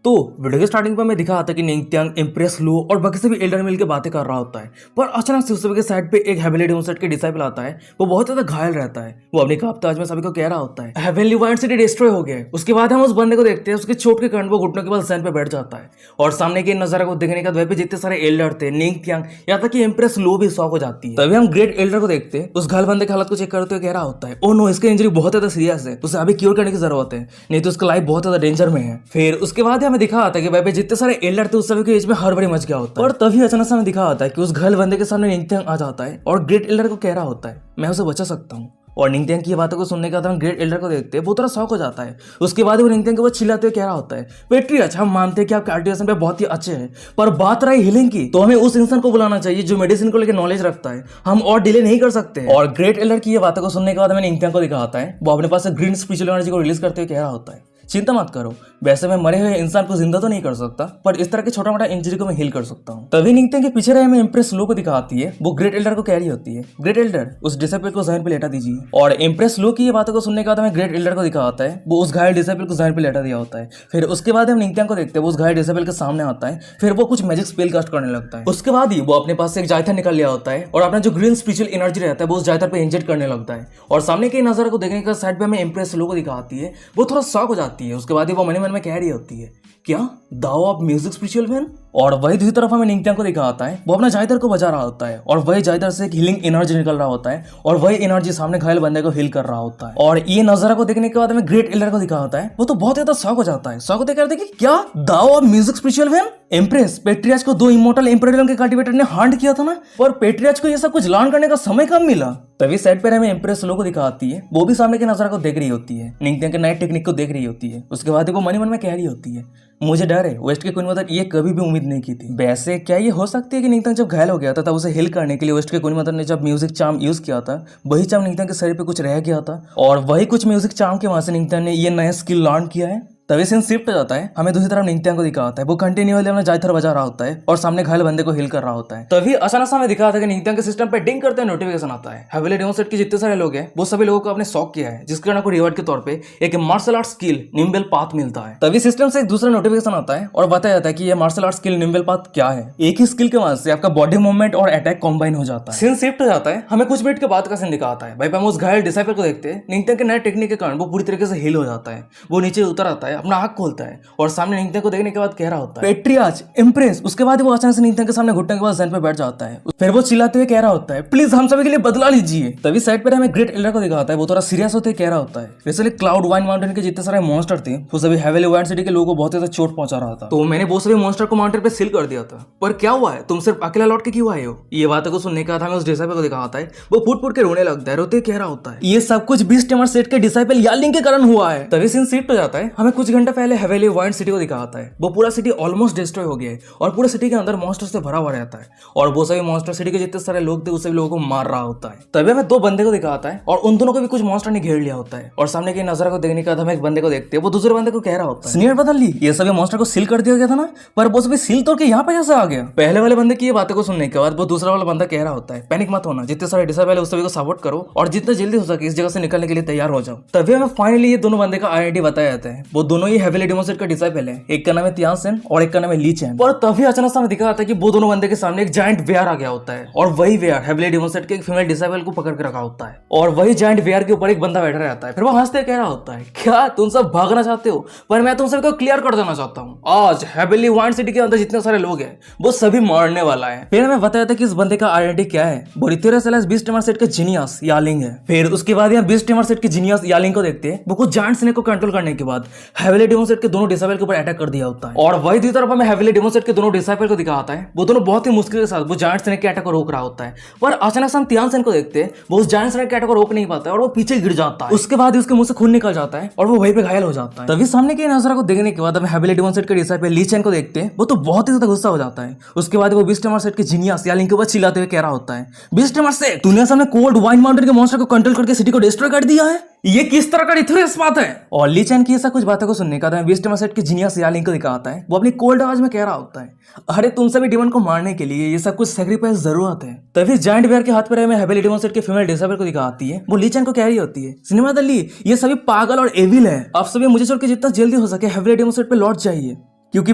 तो वीडियो के स्टार्टिंग पर मैं दिखा था कि निंगत्यांग, इम्प्रेस लो और बाकी सभी एल्डर मिल के बातें कर रहा होता है, पर अचानक से उस सभी के साइड पे एक हेवनली डिमोन के डिसाइपल आता है। वो बहुत ज्यादा घायल रहता है। वो अपनी काप्ताज में सभी को कह रहा होता है हेवनली वाइड सिटी डिस्ट्रॉय हो गया है। उसके बाद हम उस बंदे को देखते हैं, उसके चोट के कारण वो घुटनों के बल सैन पे बैठ जाता है और सामने के नजारा को देखने के बाद वहीं पे जितने सारे एल्डर थे, निंगत्यांग यहाँ तक कि इम्प्रेस लो भी शॉक हो जाती है। तभी हम ग्रेट एल्डर को देखते हैं, उस घायल बंदे की हालत को चेक करते हुए कह रहा होता है ओ नो, इसकी इंजरी बहुत ज्यादा सीरियस है, उसे अभी क्योर करने की जरूरत है, नहीं तो उसका लाइफ बहुत ज्यादा डेंजर में है। फिर उसके बाद हमें दिखा आता है कि वहीं पे जितने सारे एल्डर थे उस सभी के एज में हड़बड़ी मच गया होता है। और तभी अचानक से हमें दिखा आता है कि उस घायल बंदे के सामने निंगत्यांग आ जाता है और ग्रेट एल्डर को कह रहा होता है मैं उसे बचा सकता हूँ। और निंगत्यांग की बातों को सुनने के बाद हम ग्रेट एल्डर को देखते हैं, वो थोड़ा शॉक हो जाता है। उसके बाद वो निंगत्यांग के बाद चिल्लाते हुए कह रहा होता है पेट्रियाच, हम मानते हैं कि आप कल्टीवेशन पे बहुत ही अच्छे हैं, पर बात रही हीलिंग की तो हमें उस इंसान को बुलाना चाहिए जो मेडिसिन को लेकर नॉलेज रखता है, हम और डिले नहीं कर सकते। और ग्रेट एल्डर की ये बातों को सुनने के बाद हमें निंगत्यांग को दिखाता है, वो अपने पास ग्रीन स्पिरिचुअल एनर्जी को रिलीज करते हुए कह रहा होता है चिंता मत करो, वैसे मैं मरे हुए इंसान को जिंदा तो नहीं कर सकता, पर इस तरह के छोटा मोटा इंजरी को मैं हील कर सकता हूँ। तभी निंगत्यांग के पीछे रहे हमें इम्प्रेस लो को दिखाती है, वो ग्रेट एल्डर को कह रही होती है ग्रेट एल्डर उस डिसाइपल को जहन पे लेटा दीजिए। और इम्प्रेस लो की ये बातों को सुनने के बाद हमें ग्रेट एल्डर को दिखाता है, वो उस घायल डिसाइपल को जहन पे लेटा दिया होता है। फिर उसके बाद हम निंगत्यांग को देखते हैं, वो उस घायल डिसाइपल के सामने आता है, फिर वो कुछ मैजिक स्पेल कास्ट करने लगता है। उसके बाद ही वो अपने पास से एक जायथर निकल लिया होता है और अपना जो ग्रीन स्पिरिचुअल एनर्जी रहता है वो उस जायथर पे इंजेक्ट करने लगता है। और सामने के नजारे को देखने का साइड पे हमें इम्प्रेस लो को दिखाती है, वो थोड़ा शॉक हो जाती है। उसके बाद ही वो मन में कह रही होती है क्या दाओ आप म्यूजिक स्पिरिचुअल मैन। और वही दूसरी तरफ हमें निंगत्यांग को दिखाता है, वो अपना जायदर को बजा रहा होता है और वही जायदर से एक हीलिंग एनर्जी निकल रहा होता है और वही एनर्जी सामने घायल बंदे को हील कर रहा होता है। और ये नजारा को देखने के बाद हमें ग्रेट एल्डर को दिखाता है, वो तो बहुत ज्यादा शॉक हो जाता है। शॉक होते कहते कि क्या दाओ आप म्यूजिक स्पिरिचुअल मैन। एम्प्रेस पेट्रियाच को दो इमोर्टल एम्परेडम के कल्टीवेटर ने हांड किया था ना, पर पेट्रियाच को ये सब कुछ लर्न करने का समय कब मिला। तभी साइड पर हमें एम्प्रेस लो को दिखाती है, वो भी सामने के नजारा को देख रही होती है, निंगत्यांग के नए टेक्निक को देख रही होती है। उसके बाद वो मन में कह रही होती है मुझे डर है, वेस्ट के क्वीन मदर ये कभी भी उम्मीद नहीं की थी। वैसे क्या ये हो सकती है कि निंगत्यांग जब घायल हो गया था तब उसे हिल करने के लिए वेस्ट के क्वीन मदर ने जब म्यूजिक चार्म यूज किया था, वही चार्म निंगत्यांग के शरीर पे कुछ रह गया था और वही कुछ म्यूजिक चार्म के वहां से निंगत्यांग ने ये नया स्किल लर्न किया है। तभी सीन शिफ्ट हो जाता है, हमें दूसरी तरफ निंगत्यांग को दिखाता है, वो कंटिन्यूअसली अपना जायथर बजा रहा होता है और सामने घायल बंदे को हिल कर रहा होता है। तभी अचानक से हमें दिखाता है कि निंगत्यांग के सिस्टम पे डिंग करते नोटिफिकेशन आता है। हेवनली डिमोन सेट के जितने सारे लोग हैं वो सभी लोगों को आपने शॉक किया है, जिसके कारण को रिवॉर्ड के तौर पे एक martial art skill nimble path मिलता है। तभी सिस्टम से एक दूसरा नोटिफिकेशन आता है और बताया जाता है कि ये martial art skill nimble path क्या है। एक ही स्किल के वजह से आपका बॉडी मूवमेंट और अटैक कॉम्बाइन हो जाता है। सीन शिफ्ट हो जाता है, हमें कुछ मिनट के बाद का सीन दिखाता है। भाई हम उस घायल डिसाइपल को देखते हैं, निंगत्यांग के नए टेक्निक के कारण वो पूरी तरीके से हिल हो जाता है। वो नीचे उतर आता है, अपना आंख खोलता है और सामने निंगत्यांग को देखने के बाद कह रहा होता है पेट्रियाच इम्प्रेस। उसके बाद वो अचानक से निंगत्यांग के सामने घुटने के बाद जैन पे बैठ जाता है। फिर वो चिल्लाते हुए कह रहा होता है प्लीज हम सभी के लिए बदला लीजिए। तभी साइड पर हमें ग्रेट एल्डर को दिखाता है, वो थोड़ा सीरियस होते कह रहा होता है वैसे क्लाउड वाइन माउंटेन के जितने सारे मॉन्स्टर थे वो सभी हेवनली वाइड सिटी के लोगों को बहुत ज्यादा चोट पहुंचा रहा था, तो मैंने वो सभी मॉन्स्टर को माउंटेन पे सील कर दिया था। पर क्या हुआ है, तुम सिर्फ अकेला लौट के क्यों आए हो। ये बातों को सुनने के बाद हमें उस डिसाइपल को दिखाता है, वो फूट फूट के रोने लगता है, रोते कह रहा होता है ये सब कुछ बीस्ट टाइमर सेट के डिसाइपल यालिंग के कारण हुआ है। तभी सीन शिफ्ट हो जाता है, हमें कुछ घंटे पहले हेवनली वाइड सिटी को दिखाता है। वो पूरा सिटी ऑलमोस्ट डिस्ट्रॉय हो गया है और पूरे सिटी के अंदर मॉन्स्टर से भरा हुआ रहता है और वो सभी मॉन्स्टर सिटी के जितने सारे लोग थे उस सभी लोगों को मार रहा होता है। तभी हमें दो बंदे को दिखाता है और उन दोनों को भी कुछ मॉन्स्टर ने घेर लिया होता है और सामने के नजारा को देखने के बाद हम एक बंदे को देखते हैं, वो दूसरे बंदे को कह रहा होता है सीनियर बदल ली, ये सभी मॉन्स्टर को सील कर दिया गया था ना, पर वो सभी सील तोड़ के यहाँ पे कैसे आ गया। पहले वाले बंदे की ये बातों को सुनने के बाद वो दूसरा वाला बंदा कह रहा होता है पैनिक मत होना, जितने सारे डिसाइपल है उस सभी को सपोर्ट करो और जितना जल्दी हो सके इस जगह से निकलने के लिए तैयार हो जाओ। तभी हमें फाइनली ये दोनों बंदे का आइडेंटिटी बताया जाता है, वो दोनों ही हेवनली डिमोन सेट का डिसाइपल है, एक का नाम है तियान सेन और एक का नाम है ली चैन। पर तभी अचानक से दिखा जाता है कि वो दोनों बंदे के सामने एक जायंट वेयर आ गया होता है और वही वेयर हेवनली डिमोन सेट के एक फीमेल डिसाइपल को पकड़ के रखा होता है और वही जायंट वेयर के ऊपर एक बंदा बैठा रहता है। फिर वो हंसते कह रहा होता है क्या तुम सब भागना चाहते हो, पर मैं तुम सबको क्लियर कर देना चाहता हूँ, आज हेवनली वाइड सिटी के अंदर जितने सारे लोग हैं वो सभी मरने वाला है। फिर हमें बताया था कि इस बंदे का आइडेंटिटी क्या है, वो रिथेरासेलस बीस्ट टाइमर सेट के जीनियस यालिंग है। फिर उसके बाद यहाँ बीस्ट टाइमर सेट के जीनियस यालिंग को देखते हैं, वो कुछ जायंट स्नेक को कंट्रोल करने के बाद हेवनली डिमोन सेट के दोनों डिसाइपल के ऊपर अटैक कर दिया होता है और वही दूसरी तरफ हमें हेवनली डिमोन सेट के दोनों डिसाइपल को दिखाता है, वो दोनों बहुत ही मुश्किल के साथ वो जायंट स्नेक के अटैक को रोक रहा होता है। पर अचानक से हम तियान सेन को देखते हैं, वो उस जायंट स्नेक के अटैक को रोक नहीं पाता है और वो पीछे गिर जाता है। उसके बाद उसके मुंह से खून निकल जाता है और वो वहीं पे घायल हो जाता है। तभी सामने के नजारा को देखने के बाद हम हेवनली डिमोन सेट के डिसाइपल ली चैन को देखते हैं, वो तो बहुत ही ज्यादा गुस्सा हो जाता है। उसके बाद वो बीस्ट टाइमर सेट के जीनियस यालिंग के ऊपर चिल्लाते हुए कह रहा होता है बीस्ट टाइमर सेट तूने सामने कोल्ड वाइन माउंटेन के मॉन्स्टर को कंट्रोल करके सिटी को डिस्ट्रॉय कर दिया है, ये किस तरह का रिथेरस बात है। और ली चैन की ऐसा कुछ बातों को सुनने का था बीस्ट टाइमर सेट के जीनियस यालिंग को दिखाता है, वो अपनी कोल्ड आवाज में कह रहा होता है अरे तुम सभी डिमन को मारने के लिए ये सब कुछ सैक्रिफाइस जरूरत है। तभी जायंट वेयर के हाथ पर हमें हेवनली डिमोन सेट के फीमेल डिसाइपल को दिखाती है, वो ली चैन को कह रही होती है सिनेमा दल्ली ये सभी पागल और एविल है, आप सभी मुझे छोड़ के जितना जल्दी हो सके हेवनली डिमोन सेट पे लौट जाइए। क्योंकि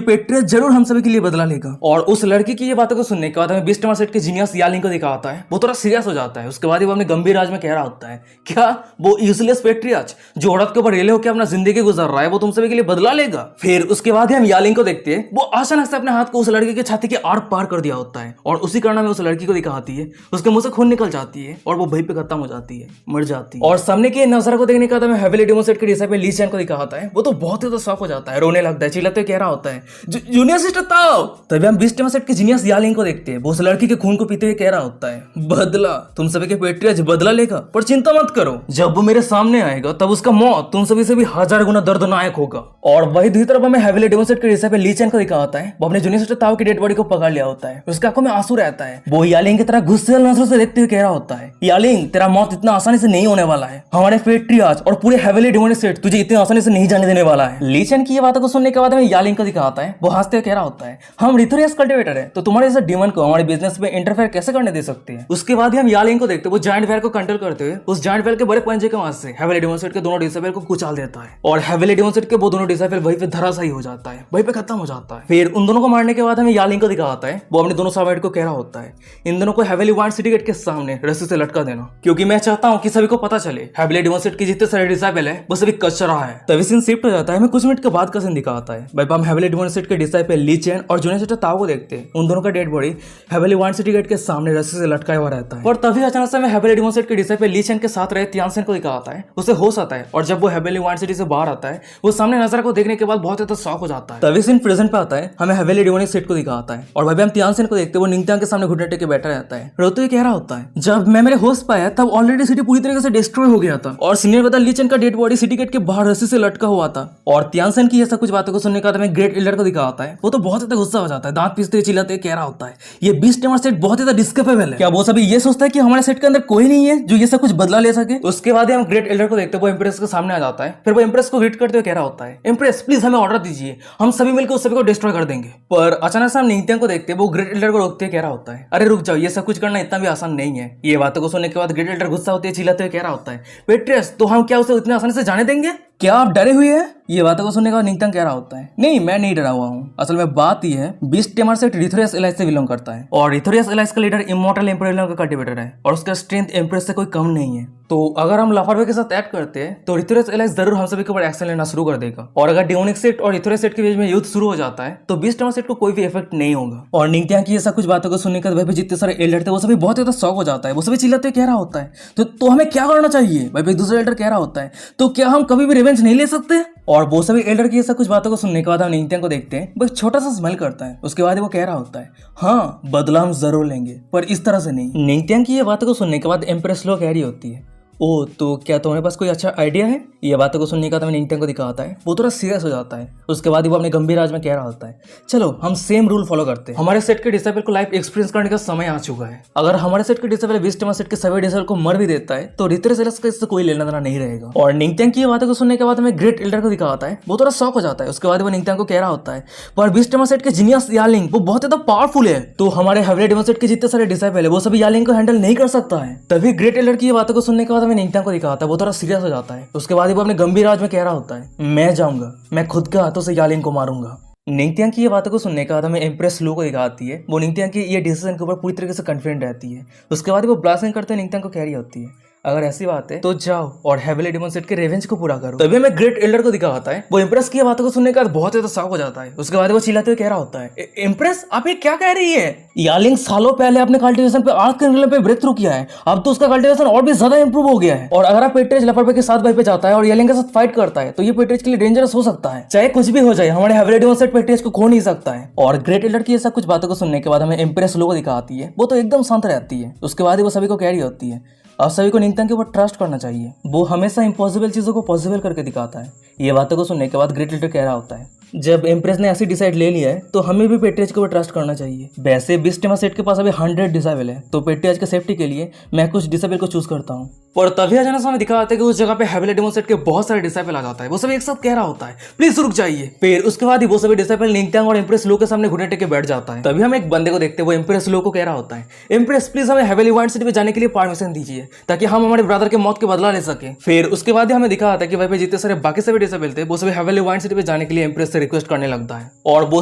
पेट्रियस जरूर हम सभी के लिए बदला लेगा। और उस लड़की की ये बातों को सुनने के बाद हमें बीस्ट सेट के जीनियस यालिंग को दिखा होता है, वो थोड़ा सीरियस हो जाता है। उसके बाद वो अपने गंभीर राज में कह रहा होता है, क्या वो यूजलेस पेट्रियस जो औरत के ऊपर रेले होकर अपना जिंदगी गुजर रहा है वो तुम सभी के लिए बदला लेगा। फिर उसके बाद हम यालिंग को देखते हैं, वो अचानक से अपने हाथ को उस लड़की के छाती के आर पार कर दिया होता है और उसी कारण में उस लड़की को दिखाती है, उसके मुंह से खून निकल जाती है और वो वहीं पे खत्म हो जाती है, मर जाती है। और सामने के नजारा को देखने के बाद हमें हेवेली डेमोन सेट के डिसाइपल ली चैन को दिखा होता है, वो तो बहुत ही शॉक हो जाता है, रोने लगता है, चिल्लाते कह रहा होता है, जूनियर सिस्टर ताओ। तभी हम बीस्ट सेट के जीनियस यालिंग को देखते हैं, वो उस लड़की के खून को पीते हुए कह रहा होता है, बदला तुम सभी के पेट्रियस बदला लेगा, पर चिंता मत करो, जब वो मेरे सामने आएगा तब उसका मौत तुम सभी से भी 1000 गुना दर्दनाक होगा। और वही दूसरी तरफ हमें हेवेली डेमोन सेट के डिसाइपल ली चैन को दिखा होता है, वो अपने जूनियर सिस्टर ताओ की डेड बॉडी को पकड़ लिया होता है, उसके आंखों में आंसू रहता है, वो यालिंग की तरह गुस्से नजरों से देखते हुए कह रहा होता है, यालिंग तेरा मौत इतना आसानी से नहीं होने वाला है, हमारे पेट्रियस और पूरे हेवेली डेमोन सेट तुझे इतनी आसानी से नहीं जाने देने वाला है। ली चैन की ये बातों को सुनने के बाद हमें यालिंग को दिखा होता है, वो हंसते हुए कह रहा होता है, हम रिथोरियस कल्टिवेटर है तो तुम्हारे जैसे डीमन को हमारे बिजनेस में इंटरफेयर कैसे करने दे सकते हैं। उसके बाद हम यालिंग को देखते हैं, वो जायंट वेल को कंट्रोल करते हुए उस जायंट वेल के बड़े पंजे के वहां से हेवेली डेमोन सेट के दोनों डिसाइपल को कुचल देता है और हेवेली डेमोन सेट के वो दोनों डिसाइपल वहीं पे धराशायी हो जाता है, वहीं पे खत्म हो जाता है। फिर उन दोनों को मारने के बाद हमें यालिंग को दिखा होता है, वो अपने दोनों सर्वेंट को कह रहा होता है, इन दोनों को हेवेली वाइट सिटी गेट के सामने रस्सी से लटका देना, क्योंकि मैं चाहता हूं कि सभी को पता चले हेवेली डेमोन सेट के जितने सारे डिसाइपल है वो सभी कचरा है। तभी सीन शिफ्ट हो जाता है, हमें कुछ मिनट के बाद का सीन दिखाता है, भाई हम हेवेली डेमोन सेट के डिसाइपल ली चैन और जूनियर सिस्टर ताओ को देखते हैं, उन दोनों का dead body heavenly white city gate के सामने रस्सी से लटकाया हुआ रहता है। और तभी अचानक से हमें हेवेली डेमोन सेट के डिसाइपल ली चैन के साथ रहे तियानसेन को दिखा आता है, उसे होश आता है और जब वो हेवेली वाइट सिटी से बाहर आता है वो सामने नजारा को देखने के बाद बहुत ज्यादा शॉक हो जाता है। तभी सीन प्रेजेंट पे आता है, हमें हेवेली डेमोन सेट को दिखा आता है और भाई हम तियानसेन को देखते हैं, वो निंगत्यांग के सामने घुटने टेक के बैठा रहता है, रोते हुए कह रहा होता है, जब मैं मेरे होश पाया तब ऑलरेडी सिटी पूरी तरीके से डिस्ट्रॉय हो गया था और सीनियर बता ली चैन का डेड बॉडी सिटी गेट के बाहर रस्सी से लटका हुआ था। और तियानसेन की ये सब कुछ बातों को सुनने के बाद हमें ग्रेट एल्डर को दिखा आता है, वो तो बहुत ज्यादा गुस्सा हो जाता है, दांत पीसते हुए चिल्लाते हुए कह रहा होता है, ये बीस्ट डेमन सेट बहुत ज्यादा डिस्करेबल है, क्या वो सभी ये सोचता है कि हमारे सेट के अंदर कोई नहीं है जो ये सब कुछ बदला ले सके। उसके बाद हम ग्रेट एल्डर को देखते हैं, वो इंप्रेस के सामने आ जाता है, फिर वो इंप्रेस को ग्रीट करते हुए कह रहा होता है, इंप्रेस प्लीज हमें ऑर्डर दीजिए, हम सभी मिलकर उस सभी को डिस्ट्रॉय कर देंगे। पर अचानक से हम निंगत्यांग को देखते हैं, वो ग्रेट एल्डर को रोकते हुए कह रहा होता है, अरे रुक जाओ, ये सब कुछ करना इतना भी आसान नहीं है। ये बातों को सुनने के बाद ग्रेट एल्डर गुस्सा होते हुए चिल्लाते हुए कह रहा होता है, पेट्रियस तो हम क्या उसे इतने आसानी से जाने देंगे, क्या आप डरे हुए हैं। ये बातों को सुनने का निंगत्यांग कह रहा होता है, नहीं मैं नहीं डरा हुआ हूँ, असल में बात यह है बीस्ट डेमन सेट रिथोरियस एलाइस से बिलोंग करता है और रिथोरियस एलाइस का लीडर इमॉर्टल एम्परर का कल्टिवेटर है और उसका स्ट्रेंथ एम्प्रेस से कोई कम नहीं है। तो अगर हम लाफारवे के साथ एक्ट करते हैं तो रिथोरियस एलाइस जरूर हम सभी के ऊपर एक्शन लेना शुरू कर देगा और अगर डेमोनिक सेट और रिथोरियस सेट के बीच में युद्ध शुरू हो जाता है तो बीस्ट डेमन सेट को कोई भी इफेक्ट नहीं होगा। और निंगत्यांग की ये सब कुछ बातों को सुनने के बाद जितने सारे एल्डर थे वो सभी बहुत ज्यादा शॉक हो जाता है, वो सभी चिल्लाते कह रहा होता है, तो हमें क्या करना चाहिए। भाई दूसरा एल्डर कह रहा होता है, तो क्या हम कभी भी रिवेंज नहीं ले सकते। और वो सभी एल्डर की ये सब कुछ बातों को सुनने के बाद हम निंगत्यांग को देखते हैं, वो एक छोटा सा स्माइल करता है, उसके बाद वो कह रहा होता है, हाँ बदला हम जरूर लेंगे पर इस तरह से नहीं। निंगत्यांग की ये बातों को सुनने के बाद एम्प्रेस लो कह रही होती है, ओ तो क्या तुम्हारे पास कोई अच्छा आइडिया है। ये बातों को सुनने का तो निंगत्यांग को दिखाता है, वो थोड़ा सीरियस हो जाता है, उसके बाद वो अपने गंभीर राज में कह रहा होता है, चलो हम सेम रूल फॉलो करते हैं, हमारे सेट के डिसाइपल को लाइफ एक्सपीरियंस करने का समय आ चुका है, अगर हमारे सेट के डिसाइपल बीस्ट डेमन सेट के सभी डिसाइपल को मर भी देता है तो रिथोरियस एलाइस का इससे कोई लेना देना नहीं रहेगा। और निंगत्यांग की ये बातों को सुनने के बाद हमें ग्रेट एल्डर को दिखाता है, वो थोड़ा शॉक हो जाता है, उसके बाद वो निंगत्यांग को कह रहा होता है, पर बीस्ट डेमन सेट के जीनियस यालिंग वो बहुत ज्यादा पावरफुल है, तो हमारे हेवेली डेमन सेट के जितने सारे डिसाइपल है वो सभी यालिंग को हैंडल नहीं कर सकता है। तभी ग्रेट एल्डर की ये बातों को सुनने के बाद हमें निंगत्यांग को दिखाता है, वो थोड़ा सीरियस हो जाता है, उसके बाद वो अपने गंभीर राज में कह रहा होता है, मैं जाऊंगा, मैं खुद के हाथों से यालिंग को मारूंगा। निंगत्यांग की ये बातों को सुनने के बाद हमें एम्प्रेस लो को दिखाती है, वो निंगत्यांग की ये डिसीजन के ऊपर पूरी तरीके से कॉन्फिडेंट रहती है, उसके बाद वो ब्लास्टिंग करते हुए निंगत्यांग को कह रही होती है, अगर ऐसी बात है तो जाओ और हेवेली डेमन सेट के रेवेंज को पूरा करो। तभी हमें ग्रेट एल्डर को दिखाता है, वो इंप्रेस की बातों को सुनने के बाद बहुत ज्यादा शॉक हो जाता है, उसके बाद वो चिल्लाते हुए कह रहा होता है, इंप्रेस आप ये क्या कह रही है, यालिंग सालों पहले अपने कल्टीवेशन पे आर्क के पे ब्रेक थ्रू किया है, अब तो उसका कल्टीवेशन और भी ज्यादा इंप्रूव हो गया है, और अगर आप पेट्रेज लफड़पे के साथ भाई पे जाता है और यालिंग के साथ फाइट करता है तो ये पेट्रेज के लिए डेंजरस हो सकता है, चाहे कुछ भी हो जाए हमारे हेवेली डेमन सेट पेट्रेज को खो नहीं सकता है। और ग्रेट एल्डर की ये सब कुछ बातों को सुनने के बाद हमें इंप्रेस लो को दिखाती है, वो तो एकदम शांत रहती है, उसके बाद वो सभी को कह रही होती है, आप सभी को निंगत्यांग के ऊपर ट्रस्ट करना चाहिए, वो हमेशा इम्पॉसिबल चीजों को पॉसिबल करके दिखाता है। ये बातों को सुनने के बाद ग्रेट एल्डर कह रहा होता है, जब एम्प्रेस ने ऐसी डिसाइड ले लिया है तो हमें भी पेट्रियज के ऊपर ट्रस्ट करना चाहिए। वैसे बीस्ट डेमन सेट के पास अभी 100 डिसाइबल है, तो पेट्रियज के सेफ्टी के लिए मैं कुछ डिसाइबल को चूज करता हूँ। पर तभी अचानक हमें दिखा जाता है कि उस जगह पे हेवेली डेमन सेट के बहुत सारे डिसाइपल आ जाता है। वो सभी एक साथ कह रहा होता है प्लीज रुक जाइए। फिर उसके बाद ही वो सभी डिसाइपल निंगत्यांग और एम्प्रेस लो के सामने घुटने टेक के बैठ जाता है। तभी हम एक बंदे को देखते हैं, वो एम्प्रेस लो को कह रहा होता है एम्प्रेस प्लीज हमें हेवेली वाइंड सिटी पे जाने के लिए परमिशन दीजिए ताकि हम हमारे ब्रदर के मौत के बदला ले सके। फिर उसके बाद ही हमें दिखा जाता है कि वहीं पे जितने सारे बाकी सभी डिसाइपल थे वो सभी हेवेली वाइंड सिटी पे जाने के लिए एम्प्रेस से रिक्वेस्ट करने लगता है। और वो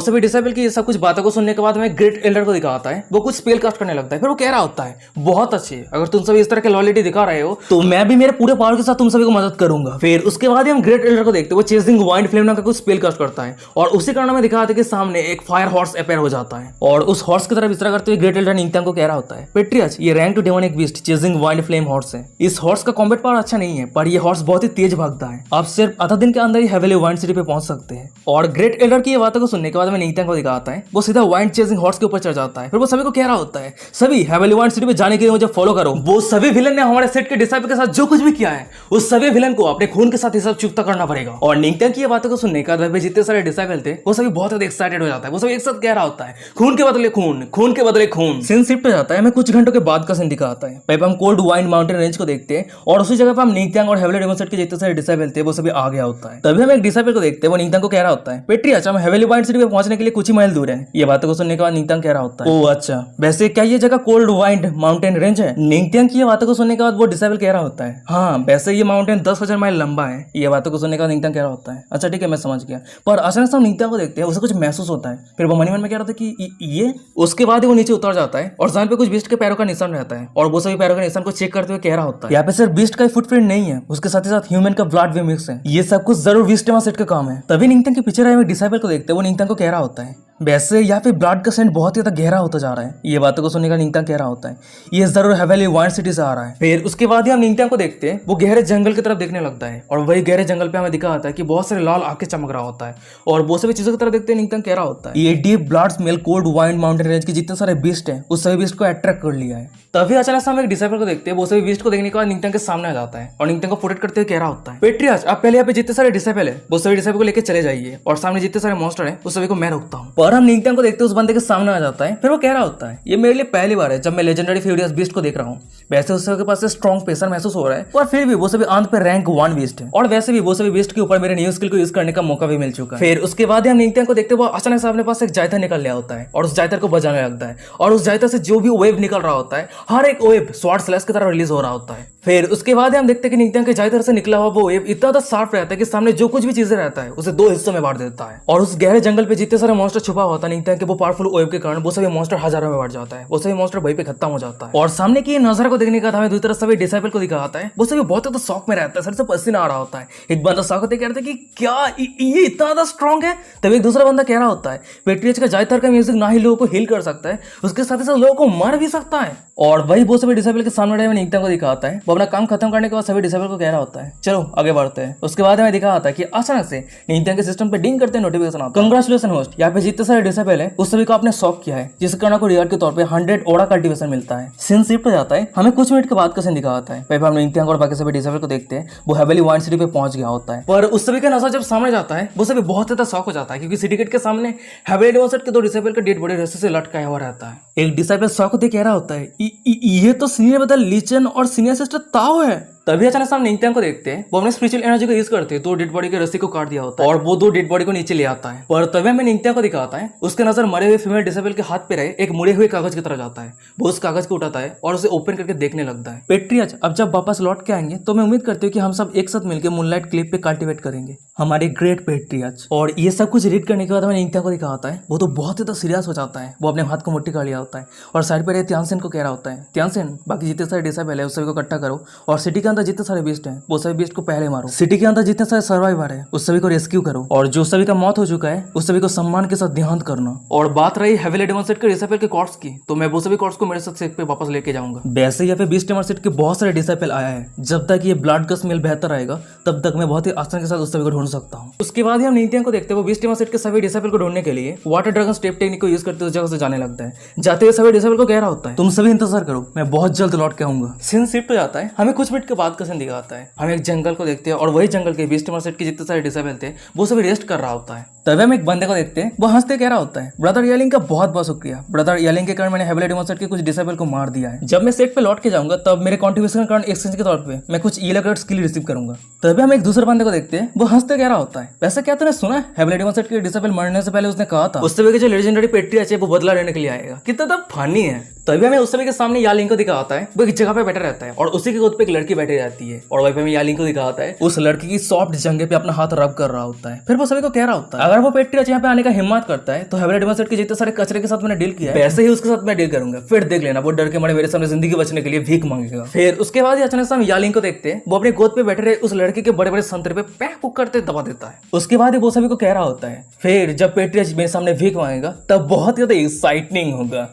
सभी डिसाइपल की ये सब कुछ बातों को सुनने के बाद हमें ग्रेट एल्डर को दिखाता है, वो कुछ स्पेल कास्ट करने लगता है। फिर वो कह रहा होता है बहुत अच्छे, अगर तुम सभी इस तरह के लॉयल्टी दिखा रहे हो तो मैं भी मेरे पूरे पावर के साथ तुम सभी को मदद करूंगा। फिर उसके बाद ही हम ग्रेट एल्डर को देखते हैं, वो चेजिंग वाइंड फ्लेम नाम का कुछ स्पेल कास्ट करता है और उसी कारण हमें दिखाता है कि सामने एक फायर हॉर्स अपेयर हो जाता है और उस हॉर्स की तरफ इशारा करते हुए ग्रेट एल्डर निंगत्यांग को कह रहा होता है पेट्रियस ये rank to demonic beast chasing wind flame horse है। इस हॉर्स का कॉम्बैट पावर अच्छा नहीं है पर ये हॉर्स बहुत ही तेज भागता है, आप सिर्फ आधा दिन के अंदर ही हेवेली वाइंड सिटी पे पहुंच सकते हैं। और ग्रेट एल्डर की ये बातों को सुनने के बाद हमें निंगत्यांग को दिखाता है, वो सीधा वाइंड चेजिंग हॉर्स के ऊपर चढ़ जाता है। फिर वो सभी को कह रहा होता है सभी हेवेली वाइंड सिटी पे जाने के लिए मुझे फॉलो करो। वो सभी विलन ने हमारे सेट के डिसाइपल के साथ जो कुछ भी किया है उस सभी विलन को अपने खून के साथ हिसाब चुकता करना पड़ेगा। और निंगत्यांग की ये बातों को सुनने के बाद जितने सारे डिसाइपल थे वो सभी बहुत ज्यादा एक्साइटेड हो जाता है। वो सभी एक साथ कह रहा होता है खून के बदले खून, खून के बदले खून। सीन शिफ्ट हो जाता है, हमें कुछ घंटों के बाद का सीन दिखाता है। पहले हम कोल्ड वाइंड माउंटेन रेंज को देखते हैं और उसी जगह पर हम निंगत्यांग और हेवेली डेमन सेट के जितने सारे डिसाइपल थे वो सभी आ गया होता है। तभी हम एक डिसाइपल को देखते हैं, वो निंगत्यांग को कह रहा होता है पेट्री अच्छा हम हेवेली वाइंड सिटी पे पहुंचने के लिए कुछ ही माइल दूर है। ये बातों को सुनने के बाद निंगत्यांग कह रहा होता है ओह अच्छा, वैसे क्या ये जगह कोल्ड वाइंड माउंटेन रेंज है? निंगत्यांग की ये बातों को सुनने के बाद वो डिसाइपल कह रहा होता है हाँ वैसे ये माउंटेन 10,000 माइल लंबा है। ये बातों को सुनने के बाद निंगत्यांग कह रहा होता है अच्छा ठीक है मैं समझ गया। पर अचानक से हम निंगत्यांग को देखते हैं, उसे कुछ महसूस होता है। फिर वो मन ही मन में कह रहा था कि ये। उसके बाद वो नीचे उतर जाता है और जमीन पे कुछ बीस्ट के पैरों का निशान रहता है और वो सभी पैरों के निशान को चेक करते हुए कह रहा होता है यहाँ पे सिर्फ बीस्ट का फुटप्रिंट नहीं है, उसके साथ ही साथ ह्यूमन का ब्लड भी मिक्स है। ये सब कुछ जरूर विस्टेमा सेट का काम है। तभी निंगत्यांग के पीछे रहे डिसाइपल को देखते हैं, वो निंगत्यांग को कह रहा होता है वैसे यहाँ पे ब्लड का सेंट बहुत ही ज्यादा गहरा होता जा रहा है। ये बातों को सुनने का निंगत्यांग कह रहा होता है ये जरूर हेवेली वाइंड सिटी से आ रहा है। फिर उसके बाद ही हम निंगत्यांग को देखते हैं, वो गहरे जंगल की तरफ देखने लगता है और वही गहरे जंगल पे हमें दिखा आता है कि बहुत सारे लाल आंखें चमक रहा होता है और वो सभी चीजों की तरफ देखते हैं निंगत्यांग कह रहा होता है ये deep blood smell cold wind mountain range के जितने सारे बीस्ट हैं उस सभी बीस्ट को अट्रैक्ट कर लिया है। तभी अचानक से हम एक डिसाइपल को देखते हैं, वो सभी बीस्ट को देखने के बाद निंगत्यांग के सामने आ जाता है और निंगत्यांग को प्रोटेक्ट करते हुए कह रहा होता है पेट्रियस आप पहले यहाँ पे जितने सारे डिसाइपल है वो सभी डिसाइपल को लेकर चले जाइए और सामने जितने सारे मॉन्स्टर है उस सभी को मैं रोकता हूँ। पर हम निंगत्यांग को देखते उस बंदे के सामने आ जाता है। फिर वो कह रहा होता है ये मेरे लिए पहली बार है जब मैं लेजेंडरी फ्यूरियस बीस्ट को देख रहा हूँ। वैसे उसके पास स्ट्रॉन्ग प्रेशर महसूस हो रहा है और फिर भी वो सभी अंत पे रैंक 1 बीस्ट है और वैसे भी वो सभी बीस्ट के ऊपर मेरे न्यू स्किल को यूज करने का मौका भी मिल चुका है। फिर उसके बाद हम निंगत्यांग को देखते हुए अचानक से अपने पास एक जायतर निकल लिया होता है और उस जायतर को बजाने लगता है और उस जायतर से जो भी वेव निकल रहा होता है हर एक वेव स्वॉर्ड स्लैश की तरह रिलीज हो रहा होता है। फिर उसके बाद हम देखते हैं कि निंगत्यांग के जायतर से निकला हुआ वो वेव इतना ज्यादा शार्प रहता है कि सामने जो कुछ भी चीजें रहता है उसे 2 हिस्सों में बांट देता है और उस गहरे जंगल पे जितने सारे मॉन्स्टर छुपा होता है निंगत्यांग के वो पावरफुल वेव के कारण वो सभी मॉन्स्टर हजारों में बढ़ जाता है, वो सभी मॉन्स्टर वहीं पे खत्म हो जाता है। और सामने की नजारा को देखने का हमें दूसरी तरफ सभी डिसाइपल को दिखाता है, वो सभी बहुत ज्यादा शौक में रहता है, सर से पसीना आ रहा होता है। एक बंदा शौक होते कहता है कि क्या ये इतना ज्यादा स्ट्रॉन्ग है। तभी एक दूसरा बंदा कह रहा होता है पेट्रियस का जायतर का म्यूजिक ना ही लोगों को हील कर सकता है उसके साथ ही साथ लोगों को मार भी सकता है। और वही वो सभी डिसाइपल के सामने रहे निंगत्यांग को दिखाता है, वो अपना काम खत्म करने के बाद सभी डिसाइपल को कह रहा होता है चलो आगे बढ़ते हैं। उसके बाद हमें दिखा आता है कि अचानक से निंगत्यांग के सिस्टम पे डिंग करते नोटिफिकेशन आता है कंग्रेचुलेशन होस्ट, यहाँ पे जितने सारे डिसाइपल है उस सभी को आपने शॉक किया है जिसके कारण को रिवार्ड के तौर पे 100 ओरा कल्टीवेशन मिलता है। सीन शिफ्ट हो जाता है, हमें कुछ मिनट के बाद का सीन दिखाता है। पहले हम निंगत्यांग और बाकी सभी डिसाइपल को देखते हैं, वो हेवेली वाइंड सिटी पे पहुंच गया होता है पर उस सभी का नजर जब सामने जाता है वो सभी बहुत ज्यादा शॉक हो जाता है क्योंकि सिटी गेट के सामने हेवेली डेमन सेट के 2 डिसाइपल का डेड बॉडी रस्से से लटकाया हुआ रहता है। एक डिसाइपल शॉक होते कह रहा होता है ये तो सीनियर ब्रदर लीचन और सीनियर सिस्टर ताओ है। तभी अचानक से हम निंगत्यांग को देखते हैं, वो अपने स्पिरिचुअल एनर्जी को यूज करते हैं 2 डेड बॉडी के रस्सी को काट दिया होता है और वो 2 डेड बॉडी को नीचे ले आता है। पर तभी हमें निंगत्यांग को दिखाता है, उसके नजर मरे हुए फीमेल डिसेबल के हाथ पे रहे एक मुड़े हुए कागज की तरह जाता है। वो उस कागज को उठाता है और उसे ओपन करके देखने लगता है। पेट्रियस अब जब वापस लौट के आएंगे तो मैं उम्मीद करती हूँ कि हम सब एक साथ मिलकर मूनलाइट क्लिप पे कल्टिवेट करेंगे हमारे ग्रेट पेट्रियस। और ये सब कुछ रीड करने के बाद हमें निंगत्यांग को दिखाता है, वो तो बहुत ज्यादा सीरियस हो जाता है। वो अपने हाथ को मुट्ठी कर लिया होता है और साइड पे रहे त्यानसेन को कह रहा होता है त्यानसेन बाकी जितने सारे डिसेबल है उस सभी को इकट्ठा करो और सिटी के अंदर जितने सारे बीस्ट है वो सभी बीस्ट को पहले मारो। सिटी के अंदर जितने सारे सर्वाइवर है उस सभी को रेस्क्यू करो और जो सभी का मौत हो चुका है उस सभी को सम्मान के साथ देहांत करना। और बात रही हेवेली डेमन सेट के डिसाइपल के कॉर्ड्स की, तो मैं वो सभी कॉर्ड्स को मेरे साथ सेट पे वापस लेके जाऊंगा। वैसे यहाँ पे बीस्ट डेमन सेट के बहुत सारे डिसाइपल आया है, जब तक ये ब्लड का स्मेल बेहतर आएगा तब तक मैं बहुत ही आसानी के साथ उस सभी को ढूंढ सकता हूँ। उसके बाद ही हम निंगत्यांग को देखते हैं, वो बीस्ट डेमन सेट के सभी डिसाइपल को ढूंढने के लिए वाटर ड्रैगन स्टेप टेक्निक को यूज करते उस जगह से जाने लगता है। जाते हुए सभी डिसाइपल को कह रहा होता है तुम सभी इंतजार करो, मैं बहुत जल्द लौट के आऊंगा। सीन शिफ्ट हो जाता है, हमें कुछ मिनट के बाद बाद का सीन दिखाता है। हम एक जंगल को देखते हैं और वही जंगल के बीस्ट सेट के जितने सारे डिसेबल थे वो सभी रेस्ट कर रहा होता है। तभी हम एक बंदे को देखते हैं, वो हंसते कह रहा होता है, ब्रदर येलिंग का बहुत बहुत शुक्रिया। ब्रदर येलिंग के कारण मैंने हेविली डेमन सेट के कुछ डिसेबल को मार दिया है। जब मैं सेट पे लौट के जाऊंगा तब मेरे कंट्रीब्यूशन के कारण एक्सचेंज के तौर पे मैं कुछ इलेक्ट्रेट स्किल रिसीव करूंगा। तभी हम एक दूसरे बंदे को देखते हैं, वो हंसते कह रहा होता है, वैसे क्या तूने सुना है हेविली डेमन सेट के डिसेबल मरने से पहले उसने कहा था उस समय के जो लेजेंडरी पेट्रियाच है वो बदला लेने के लिए आएगा। कितना तो फनी है। तभी हमें उस समय के सामने यालिंग को दिखाता है, वो एक जगह पे बैठा रहता है और उसी के गोद पे एक लड़की बैठी रहती है और वहीं पे हमें यालिंग को दिखाता है उस लड़की की सॉफ्ट जंगे पे अपना हाथ रब कर रहा होता है। फिर वो सभी को कह रहा होता है, अगर वो पेट्रियाच यहाँ पे आने का हिम्मत करता है तो हेविली डेमन सेट के जितने सारे कचरे के साथ मैंने डील किया है वैसे ही उसके साथ मैं डील करूंगा। फिर देख लेना वो डर के मारे मेरे सामने जिंदगी बचने के लिए भीख मांगेगा। फिर उसके बाद अचानक से हम यालिंग को देखते हैं, वो अपने गोद पे बैठे रहे उस लड़की के बड़े बड़े संतरे पे पैक पुक करते दबा देता है। उसके बाद वो सभी को कह रहा होता है, फिर जब पेट्रियाच मेरे सामने भीख मांगेगा तब बहुत ज्यादा एक्साइटिंग होगा।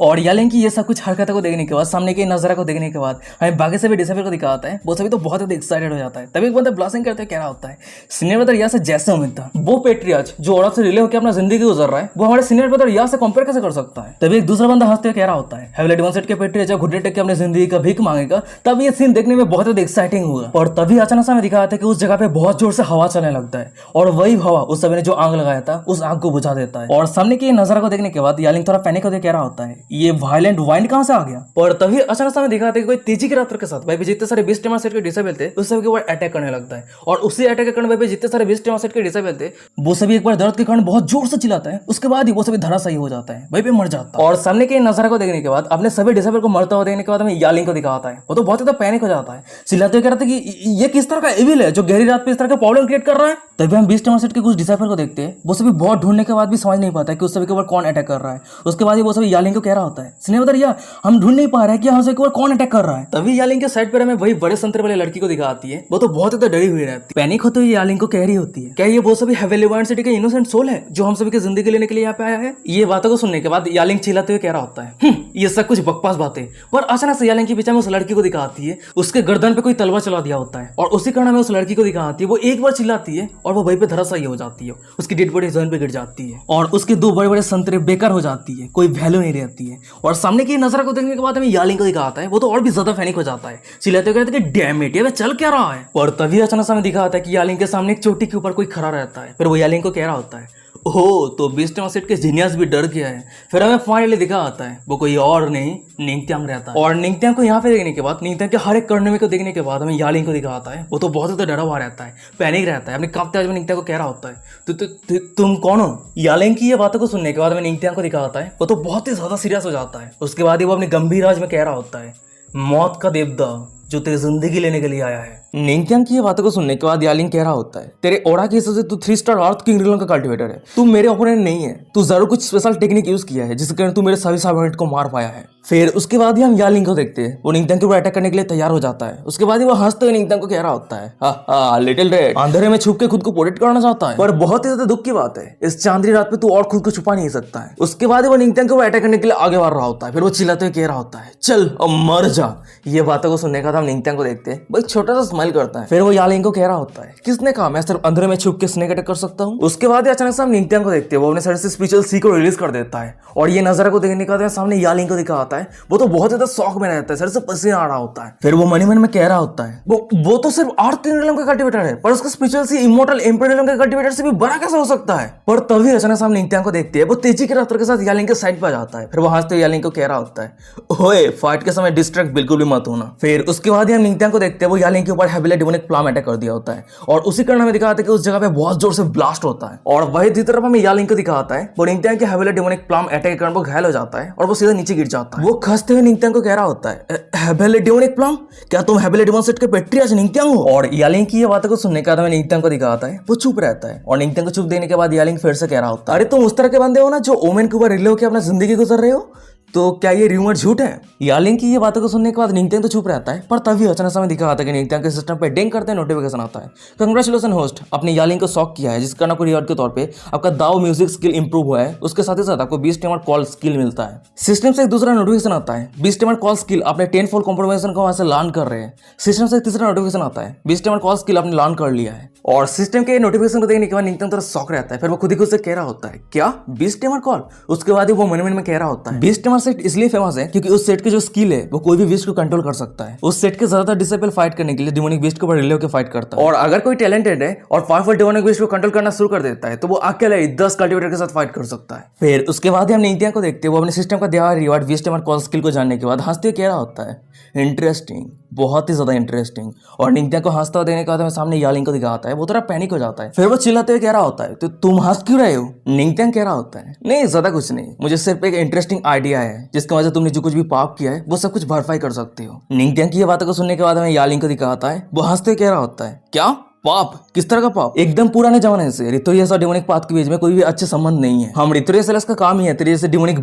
और यालिंग की ये सब कुछ हरकतों को देखने के बाद, सामने की नजरा को देखने के बाद हमें बाकी सभी डिसेबल को दिखाता है, वो सभी तो बहुत ज्यादा एक्साइटेड हो जाता है। तभी एक बंदा ब्लास्टिंग करते कह रहा होता है, सीनियर ब्रदर यहाँ से जैसे उम्मीद था वो पेट्रियाच जो औरत से रिले होकर अपना जिंदगी गुजर रहा है वो हमारे सीनियर ब्रदर यहाँ से कंपेयर कैसे कर सकता है। तभी एक दूसरा बंदा हंसते कह रहा होता है, हेविली डेमन सेट के पेट्रियाच जब घुटने टेक के अपनी जिंदगी का भीख मांगेगा तब ये सीन देखने में बहुत ज्यादा एक्साइटिंग हुआ। और तभी अचानक से हमें दिखाया था कि उस जगह पे बहुत जोर से हवा चलने लगता है और वही हवा उस सभी ने जो आग लगाया था उस आग को बुझा देता है। और सामने की नजारा को देखने के बाद यालिंग थोड़ा पैनिक होकर कह रहा होता है, ये वायलेंट वाइंड कहां से आ गया। और तभी अचानक से हमें दिखाते कि कोई तेजी की रफ्तार के साथ भाई जितने सारे बीस्ट डेमन सेट के डिसेबल थे उस सभी के ऊपर अटैक करने लगता है। और उसी अटैक के कारण भाई जितने सारे बीस्ट डेमन सेट के डिसेबल थे वो सभी एक बार दर्द के कारण बहुत जोर से चिल्लाता है। उसके बाद ही वो सभी धराशायी हो जाता है, वहीं पे मर जाता है। और सामने के नजारा को देखने के बाद अपने सभी डिसेबल को मरता हुआ देखने के बाद हमें यालिंग को दिखाता है, वो तो बहुत ज्यादा पैनिक हो जाता है, चिल्लाते हुए कह रहा था कि ये किस तरह का एविल है जो गहरी रात पे इस तरह का प्रॉब्लम क्रिएट कर रहा है। तभी हम बीस्ट डेमन सेट के कुछ डिसेबल को देखते हैं, वो सभी बहुत ढूंढने के बाद भी समझ नहीं पाता कि उस सभी के ऊपर कौन अटैक कर रहा है। उसके बाद वो सभी यालिंग को कह रहा होता है, सीनियर ब्रदर या हम ढूंढ नहीं पा रहे कि यहाँ से कौन अटैक कर रहा है। तभी यालिंग के साइड पर हमें वही बड़े संतरे वाले लड़की को दिखाती है, वो तो बहुत ज्यादा डरी हुई रहती है, पैनिक होते हुए यालिंग को कह रही होती है, क्या ये वो सभी हेविली डेमन सिटी का इनोसेंट सोल है जो हम सभी की जिंदगी लेने के लिए यहाँ पे आया है। ये बातों को सुनने के बाद यालिंग चिल्लाते हुए कह रहा होता है, ये सब कुछ बकवास बातें। और अचानक से यालिंग के पीछे में उस लड़की को दिखाती है, उसके गर्दन पे कोई तलवार चला दिया होता है और उसी कारण हमें उस लड़की को दिखाती है, वो एक बार चिल्लाती है और वो वहीं पे धराशायी हो जाती है, उसकी डेड बॉडी जमीन पे गिर जाती है और उसके दो बड़े बड़े संतरे बेकार हो जाती है, कोई वैल्यू नहीं रहती है। और सामने की नजर को देखने के बाद हमें यालिंग को दिखाता है, वो तो और भी ज्यादा पैनिक हो जाता है, चिल्लाते कहते कि डैम इट ये चल क्या रहा है। और तभी अचानक से हमें दिखाता है कि यालिंग के सामने एक चोटी के ऊपर कोई खड़ा रहता है। फिर वो यालिंग को कह रहा होता है, ओह तो बीस्ट डेमन सेट के जीनियस भी डर गया है। फिर हमें फाइनली दिखा आता है वो कोई और नहीं निंगत्यांग रहता है। और निंगत्यांग को यहाँ पे देखने के बाद, निंगत्यांग के हर एक करने को देखने के बाद हमें यालिंग को दिखा आता है, वो तो बहुत ज्यादा डरा हुआ रहता है, पैनिक रहता है, अपने कांपते हुए निंगत्यांग को कह रहा होता है, तुम कौन हो। यालिंग की ये बातों को सुनने के बाद हमें निंगत्यांग को दिखा आता है, वो तो बहुत ही ज्यादा सीरियस हो जाता है। उसके बाद ही वो अपने गंभीर आवाज में कह रहा होता है, मौत का देवता जो तेरी जिंदगी लेने के लिए आया है। निंगत्यांग की ये बातों को सुनने के बाद यालिंग कह रहा होता है, तेरे ओरा के हिसाब से तू 3 स्टार अर्थ किंग ड्रैगन का कल्टीवेटर है, तू मेरे ओपोनेंट नहीं है, तू जरूर कुछ स्पेशल टेक्निक यूज किया है जिसके कारण तू मेरे सभी सबॉर्डिनेट को मार पाया है। फिर उसके बाद ही हम यालिंग को देखते हैं, वो निंगत्यांग के ऊपर अटैक करने के लिए तैयार हो जाता है। उसके बाद ही वो हंसते हुए निंगत्यांग को कह रहा होता है, लिटिल रेड अंधेरे में छुप के खुद को प्रोटेक्ट करना चाहता है, पर बहुत ही ज्यादा दुख की बात है, इस चांदनी रात में तू और खुद को छुपा नहीं सकता है। उसके बाद वो निंगत्यांग के ऊपर अटैक करने के लिए आगे बढ़ रहा होता है। फिर वो चिल्लाते हुए कह रहा होता है, चल अब मर जा। ये बातों को सुनने के बाद हम निंगत्यांग को देखते हैं, वो एक छोटा सा स्माइल करता है। फिर वो यालिंग को कह रहा होता है, किसने कहा मैं सिर्फ अंधेरे में छुप के स्नेक अटैक कर सकता हूँ। उसके बाद अचानक से हम निंगत्यांग को देखते हैं, वो अपने साइड से स्पिरिचुअल सी को रिलीज कर देता है और ये नजारा को देखने के बाद सामने यालिंग को दिखा आता है, वो तो बहुत ज्यादा शौक में रहता है, सर से पसीना आ रहा होता है। फिर वो मन में कह रहा होता है, वो तो सिर्फ अर्थ किंग ड्रैगन का कल्टीवेटर है, पर उसका स्पिरिचुअल सी इमॉर्टल एम्पर ड्रैगन का कल्टीवेटर से भी बड़ा कैसे हो सकता है। पर तभी अचानक से हम निंगत्यांग को देखते हैं, वो तेजी की रफ्तार के साथ यालिंग के साइड पर जाता है। फिर वो हंसते हुए यालिंग को कह रहा होता है, ओए फाइट के समय डिस्ट्रैक्ट बिल्कुल भी मत होना। फिर उसके बाद हम निंगत्यांग को देखते हैं, वो यालिंग के ऊपर हेविली डेमोनिक प्लाम अटैक कर दिया होता है और उसी कारण हमें दिखाता है कि उस जगह पे बहुत जोर से ब्लास्ट होता है। और वही दूसरी तरफ हमें यालिंग को दिखाता है, वो निंगत्यांग के हेविली डेमोनिक प्लाम अटैक के कारण वो घायल हो जाता है और वो सीधा नीचे गिर जाता है। वो खसते हुए निंगत्यांग को कह रहा होता है, हेविली डेमोनिक प्लाम, क्या तुम हेविली डेमन सेट के पेट्रियाच निंगत्यांग हो। और यालिंग की ये बातों को सुनने के बाद हमें निंगत्यांग को दिखाता है, वो चुप रहता है और निंगत्यांग को चुप देने के बाद यालिंग फिर से कह रहा होता है, अरे तुम उस तरह के बंदे हो ना जो ओमेन के ऊपर रिले होकर अपना जिंदगी गुजर रहे हो, तो क्या ये र्यूमर झूठ है। यालिंग की ये बातों को सुनने के बाद निंगत्यांग तो चुप रहता है, पर तभी अचानक हमें दिखा आता है कि निंगत्यांग के सिस्टम पे डिंग करते हैं नोटिफिकेशन आता है, कंग्रेचुलेशन होस्ट, आपने यालिंग को शॉक किया है जिस कारण आपको रिवॉर्ड के तौर पे आपका दाव म्यूजिक स्किल इंप्रूव हुआ है, उसके साथ ही साथ आपको बीस्ट डेमन कॉल स्किल मिलता है। सिस्टम से एक दूसरा नोटिफिकेशन आता है, बीस्ट डेमन कॉल स्किल आपने 10 फोल्ड कॉम्प्रोमाइजेशन को वहां से लर्न कर रहे हैं। सिस्टम से एक तीसरा नोटिफिकेशन आता है, बीस्ट डेमन कॉल स्किल आपने लर्न कर लिया है। और सिस्टम के नोटिफिकेशन को देखने के बाद निंगत्यांग थोड़ा शॉक रहता है, फिर वो खुद ही खुद से कह रहा होता है, क्या बीस्ट डेमन कॉल। उसके बाद ही वो मन में कह रहा होता है, बीस्ट डेमन सेट इसलिए फेमस है क्योंकि उस सेट की जो स्किल है वो कोई भी बीस्ट को कंट्रोल कर सकता है। उस सेट के ज्यादातर डिसेबल फाइट करने के लिए डिमोनिक बीस्ट के ऊपर रिले होकर फाइट करता है। और अगर कोई टैलेंटेड है और पावरफुल डिमोनिक बीस्ट को कंट्रोल करना शुरू कर देता है तो वो अकेले 10 कल्टिवेटर के साथ फाइट कर सकता है। फिर उसके बाद हम निंतिया को देखते हैं, वो अपने सिस्टम का दिया हुआ reward beast timer call skill को जानने के बाद हंसते हुए कह रहा होता है, इंटरेस्टिंग, बहुत ही ज्यादा इंटरेस्टिंग। और निंतिया को हंसता हुआ देने के बाद हमें सामने यालिंग को दिखाता है, वो थोड़ा पैनिक हो जाता है। फिर वो चिल्लाते हुए कह रहा होता है, तो तुम हंस क्यों रहे हो? निंतिया कह रहा होता है, नहीं ज्यादा कुछ नहीं, मुझे सिर्फ एक इंटरेस्टिंग आइडिया है जिसकी वजह से तुमने जो कुछ भी पाप किया है वो सब कुछ भरपाई कर सकते हो। निंतिया की ये बातों को सुनने के बाद हमें यालिंग को दिखाता है, वो हंसते हुए कह रहा होता है, क्या पाप? किस तरह का पाप? एकदम पुराने जमाने से रितोरियस और डिमोनिक पाथ के बीच में कोई भी अच्छे संबंध नहीं है। हम रितोरियस का काम ही है तेरे जैसे डिमोनिक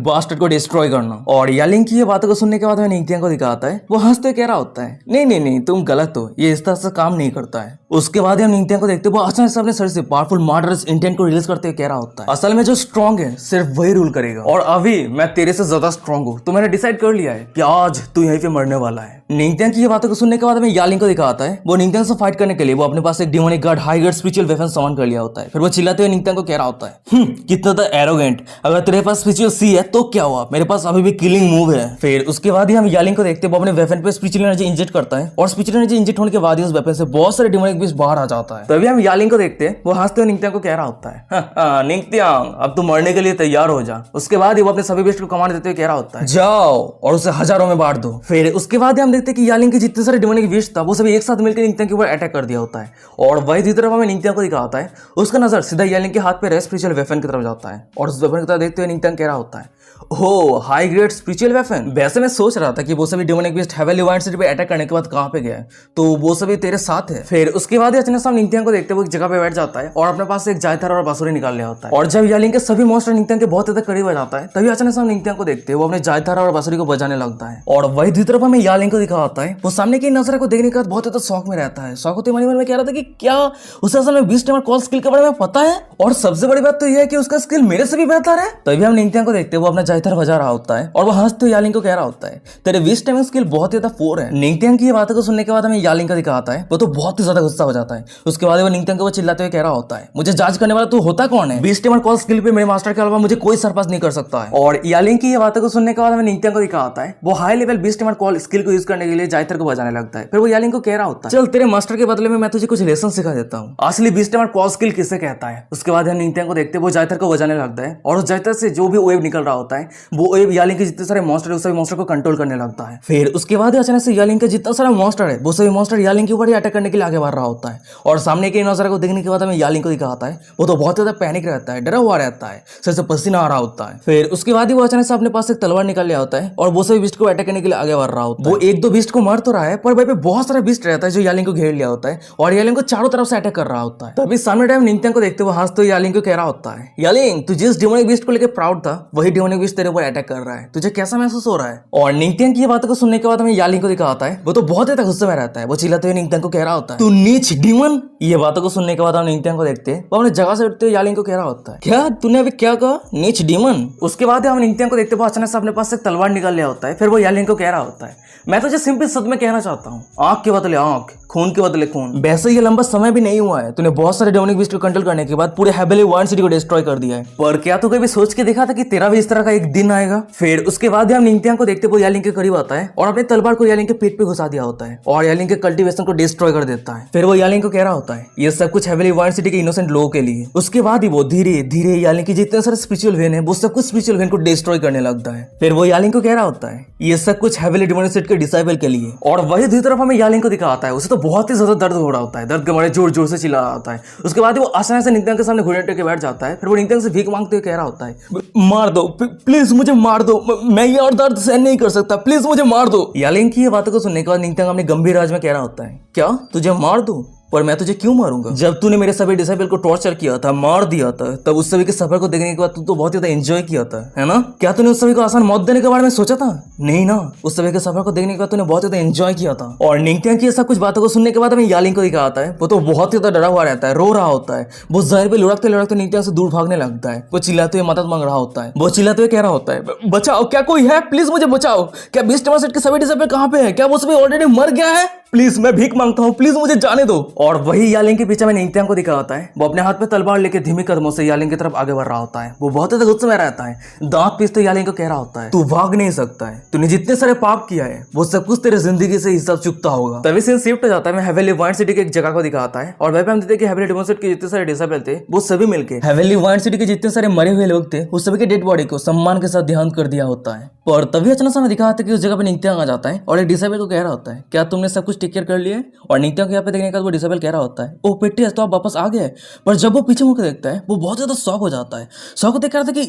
बास्टर्ड को डिस्ट्रॉय करना। और यालिंग की ये बातों को सुनने के बाद हमें निंतिया को दिखाता है, वो हंसते कह रहा होता है, नहीं नहीं नहीं, तुम गलत हो, ये इस तरह से काम नहीं करता है। उसके बाद हम निंतिया को देखते हैं, वो अचानक से अपने सर से पावरफुल मर्डरस इंटेंट को रिलीज करते हुए कह रहा होता है, असल में जो स्ट्रॉन्ग है सिर्फ वही रूल करेगा और अभी मैं तेरे से ज्यादा स्ट्रॉन्ग हूँ, तो मैंने डिसाइड कर लिया है कि आज तू यहीं पे मरने वाला है। निंतिया की ये बातों को सुनने के बाद हमें यालिंग को दिखाता है, वो निंतिया से फाइट करने के लिए वो अपने पास एक demonic guard high grade spiritual weapon सामान कर लिया होता है। फिर वो चिल्लाते हुए निंतिया को कह रहा होता है, कितना तो एरोगेंट, अगर तेरे पास स्पिरिचुअल सी है तो क्या हुआ, मेरे पास अभी भी किलिंग मूव है। फिर उसके बाद ही हम यालिंग को देखते हैं, वो अपने वेपन पे स्पिरिचुअल एनर्जी इंजेक्ट करता है और स्पिरिचुअल एनर्जी इंजेक्ट होने के बाद ही उस वेपन से बहुत सारे डिमोनिक बीस्ट बाहर आ जाता है। तभी हम यालिंग को देखते हैं, वो हंसते हुए निंतिया को कह रहा होता है, निंतिया अब तू मरने के लिए तैयार हो जा। उसके बाद ही वो अपने सभी बीस्ट को कमांड देते हुए कह रहा होता है, जाओ और उसे हजारों में बांट दो। फिर उसके बाद हम देखते हैं कि यालिंग के जितने सारे डिमोनिक बीस्ट था वो सभी एक साथ मिलकर निंतिया के ऊपर अटैक कर दिया होता है। और वही दूसरी तरफ हमें निंतिया को दिखाता है, उसका नजर सीधा यालिंग के हाथ पे रेस्ट स्पिरिचुअल वेपन की तरफ जाता है और उस वेपन की तरफ देखते हुए निंतिया कह रहा होता है, हो हाई ग्रेड स्पिरिचुअल वेपन। वैसे मैं सोच रहा था कि वो सभी demonic beast heavenly wind city पे अटैक करने के बाद कहां पे गया है, तो वो सभी तेरे साथ है। फिर उसके बाद अचानक हम निंतिया को देखते हुए एक जगह पे बैठ जाता है और अपने पास एक जायथर और बांसुरी निकाल लिया होता है। और जब यालिंग के सभी मॉन्स्टर निंतिया के बहुत ज्यादा करीब आ जाता है तभी अचानक हम निंतिया को देखते हैं, वो अपने जायथर और बांसुरी को बजाने लगता है। और वही दूसरी तरफ हमें यालिंग को दिखा होता है, वो सामने की नजर को देखने के बाद बहुत ज्यादा शौक में रहता है। शौक होते मन में कह रहा था कि क्या उसे असल में बीस्ट टाइमर कॉल स्किल के बारे में पता है, और सबसे बड़ी बात तो यह है कि उसका स्किल मेरे से भी बेहतर है। तभी हम निंतिया को देखते हैं, वो अपना जायथर बजा रहा होता है और वो हंसते हुए यालिंग को कह रहा होता है, तेरे बीस्ट टाइमिंग स्किल बहुत ही ज्यादा 4 है। निंतिया की ये बातों को सुनने के बाद हमें यालिंग का दिखाता है, वो तो बहुत ही ज्यादा गुस्सा हो जाता है। उसके बाद वो निंतिया को चिल्लाते हुए कह रहा होता है, मुझे जांच करने वाला तू होता कौन है? बीस्ट टाइमर कॉल स्किल पे मेरे मास्टर के अलावा मुझे कोई सरपास नहीं कर सकता है। और यालिंग की ये बातों को सुनने के बाद हमें निंतिया को दिखाता है, वो high level beast timer call skill को यूज करने के लिए जायथर को बजाने लगता है। फिर वो यालिंग को कह रहा होता है, चल तेरे मास्टर के बदले में मैं तुझे कुछ लेसन सिखा देता हूँ, असली बीस्ट टाइमर कॉल स्किल किसे कहता है। उसके बाद हम निंतिया को देखते हैं, वो जायथर को बजाने लगता है और उस जायथर से जो भी वेव निकल रहा होता है वो वेव यालिंग के जितने सारे मॉन्स्टर है उस सभी मॉन्स्टर को कंट्रोल करने लगता है। फिर उसके बाद अचानक से यालिंग का जितना सारा मॉन्स्टर है वो सभी मॉन्स्टर यालिंग के ऊपर ही अटैक करने के लिए आगे बढ़ रहा होता है। और सामने के नजारे को देखने के बाद हमें यालिंग को दिखाता है, वो तो बहुत ज्यादा पैनिक रहता है, डरा हुआ रहता है, सिर से पसीना आ रहा होता है। फिर उसके बाद ही वो अचानक से अपने पास एक तलवार निकाल लिया होता है और वो सभी बिस्ट को अटैक करने के लिए आगे बढ़ रहा होता है। वो एक दो बिस्ट को मार तो रहा है पर वहीं पे बहुत सारा बिस्ट रहता है जो यालिंग को घेर लिया होता है और यालिंग को चारों तरफ से अटैक कर रहा होता है। तभी सामने टाइम निंतिया को देखते हुए हंसते हुए यालिंग को कह रहा होता है, यालिंग तू जिस डिमोनिक बिस्ट को लेकर प्राउड था वही डिमोनिक बिस्ट तेरे ऊपर अटैक कर रहा है, तुझे कैसा महसूस हो रहा है? और निंतिया की ये बातों को सुनने के बाद हमें यालिंग को दिखाता है, वो तो बहुत ज्यादा गुस्से में रहता है, वो चिल्लाते हुए निंतिया को कह रहा होता है, तू नीच डीमन। ये बातों को सुनने के बाद हम निंतिया को देखते हैं, वो अपने जगह से उठते हुए यालिंग को कह रहा होता है, क्या तूने अभी क्या कहा, नीच डीमन? उसके बाद हम निंतिया को देखते हुए अचानक से अपने पास से तलवार निकाल लिया होता है। फिर वो यालिंग को कह रहा होता है, मैं तुझे सिंपल शब्द में कहना चाहता हूँ, आंख के बदले आंख, खून के बदले खून। वैसे ये लंबा समय भी नहीं हुआ है, तूने बहुत सारे डेमोनिक बीस्ट को कंट्रोल करने के बाद पूरे हेवनली वाइंड सिटी को डिस्ट्रॉय कर दिया है, पर क्या तू कभी सोच के देखा था कि तेरा भी इस तरह का एक दिन आएगा? फिर उसके बाद हम निंतिया को देखते हुए यालिंग के करीब आता है और अपने तलवार को यालिंग के पेट पे घुसा दिया होता है और यालिंग के कल्टीवेशन को डिस्ट्रॉय कर देता है। फिर वो यालिंग को कह रहा होता है, ये सब कुछ हेवनली वाइंड सिटी के इनोसेंट लोगों के लिए। उसके बाद ही वो धीरे धीरे यालिंग की जितने सारे स्पिरिचुअल वेन है वो सब कुछ स्पिरिचुअल वेन को डिस्ट्रॉय करने लगता है। फिर वो यालिंग को कह रहा होता है, ये सब कुछ हेवनली डिमोनिक सिटी के डिसाइबल के लिए। और वही दूसरी तरफ हमें यालिंग को दिखाता है, उसे तो बहुत ही ज्यादा दर्द हो रहा होता है, दर्द के मारे जोर जोर से चिल्ला रहा होता है। उसके बाद वो अचानक से निंतिया के सामने घुटने टेक के बैठ जाता है। फिर वो निंतिया से भीख मांगते हुए कह रहा होता है, मार दो प्लीज, मुझे मार दो, मैं ये और दर्द सहन नहीं कर सकता, प्लीज मुझे मार दो। यालिंग की ये बातों को सुनने के बाद निंतिया अपने गंभीर आवाज में कह रहा होता है, क्या तुझे मार दूं? पर मैं तुझे क्यों मारूंगा? जब तूने मेरे सभी डिसेबल को टॉर्चर किया था, मार दिया था, तब उस सभी के सफर को देखने के बाद तू तो बहुत ज्यादा एंजॉय किया था, है ना? क्या तूने उस सभी को आसान मौत देने के बारे में सोचा था? नहीं ना, उस सभी के सफर को देखने के बाद तूने बहुत ज्यादा एंजॉय किया था। और निंतिया की ऐसा कुछ बातों को सुनने के बाद हमें यालिंग को दिखाता है, वो तो बहुत ज्यादा डरा हुआ रहता है, रो रहा होता है, वो जहर पे लुढ़कते लुढ़कते निंतिया से दूर भागने लगता है। वो चिल्लाते हुए मदद मांग रहा होता है, वो चिल्लाते हुए कह रहा होता है, बचाओ, क्या कोई है? प्लीज मुझे बचाओ। क्या बीस्ट सेट के सभी डिसेबल कहाँ पे है? क्या वो सभी ऑलरेडी मर गया है? प्लीज मैं भीख मांगता हूँ, प्लीज मुझे जाने दो। और वही यालिंग के पीछे में निंगत्यांग को दिखा होता है। वो अपने हाथ में तलवार लेके धीमी कदमों से यालिंग की तरफ आगे बढ़ रहा होता है। वो बहुत ज्यादा गुस्से में रहता है। दांत पीसते यालिंग को कह रहा होता है, तू भाग नहीं सकता है, तूने जितने सारे पाप किया है वो सब कुछ तेरे जिंदगी से हिसाब चुकता होगा। तभी सीन शिफ्ट हो जाता है। मैं हेवेली वाइन सिटी की एक जगह को दिखाता है और वह पे हम देखते हैं कि हेवेली डेमन सेट के जितने सारे डिसेबल थे वो सभी मिलकर हेवेली वाइन सिटी के जितने सारे मरे हुए लोग थे उस सभी के डेड बॉडी को सम्मान के साथ देहांत कर दिया होता है। और तभी अचानक से हमें दिखा था कि उस जगह पे निंगत्यांग आ जाता है और एक डिसेबल को कह रहा होता है, क्या तुमने सब कुछ टेक केयर कर लिया है? और निंगत्यांग को यहाँ पे देखने के बाद वो डिसेबल कह रहा होता है, ओ पेटी तो आप वापस आ गए। पर जब वो पीछे मुड़कर देखता है वो बहुत ज्यादा शॉक हो जाता है। शॉक देख रहा था कि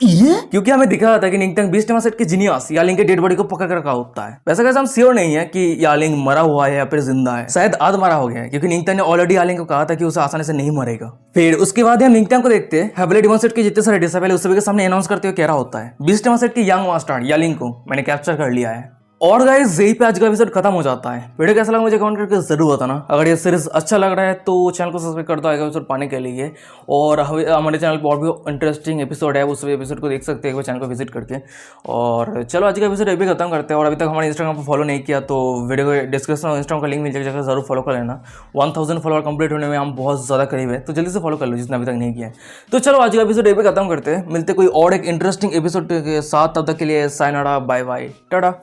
ये, क्योंकि हमें दिखा था कि निंगत्यांग बीस्ट डेमन सेट के जीनियस यालिंग के डेड बॉडी को पकड़ कर रखा होता है। वैसे कैसे हम श्योर नहीं है कि यालिंग मरा हुआ है या फिर जिंदा है, शायद आध मरा हो गया है, क्योंकि निंगत्यांग ने ऑलरेडी यालिंग को कहा था कि उसे आसानी से नहीं मरेगा। फिर उसके बाद हम निंगत्यांग को देखते हैं हेवेली डेमन सेट के जितने सारे डिसेबल उस सभी के सामने अनाउंस करते हुए कह रहा होता है, बीस्ट डेमन सेट की यंग मास्टर यालिंग को मैंने कैप्चर कर लिया है। और गाइस यही पे आज का एपिसोड खत्म हो जाता है। वीडियो कैसा लगा मुझे कमेंट करके जरूर बताना। अगर ये सीरीज अच्छा लग रहा है तो चैनल को सब्सक्राइब कर दो आगे एपिसोड पाने के लिए। और हमारे चैनल पर और भी इंटरेस्टिंग एपिसोड है, उस एपिसोड को देख सकते हैं वो चैनल को विजिट करके। और चलो आज का एपिसोड अभी खत्म करते हैं। और अभी तक हमारे इंस्टाग्राम पर फॉलो नहीं किया तो वीडियो को डिस्क्रिप्शन में इंस्टाग्राम का लिंक मिल जाएगा, जरूर फॉलो कर लेना। 1000 फॉलोअर कंप्लीट होने में हम बहुत ज़्यादा करीब है, तो जल्दी से फॉलो कर लो जिसने अभी तक नहीं किया है। तो चलो आज का एपिसोड अभी खत्म करते हैं, मिलते कोई और एक इंटरेस्टिंग एपिसोड के साथ। तब तक के लिए सायनारा, बाय बाय, टाटा।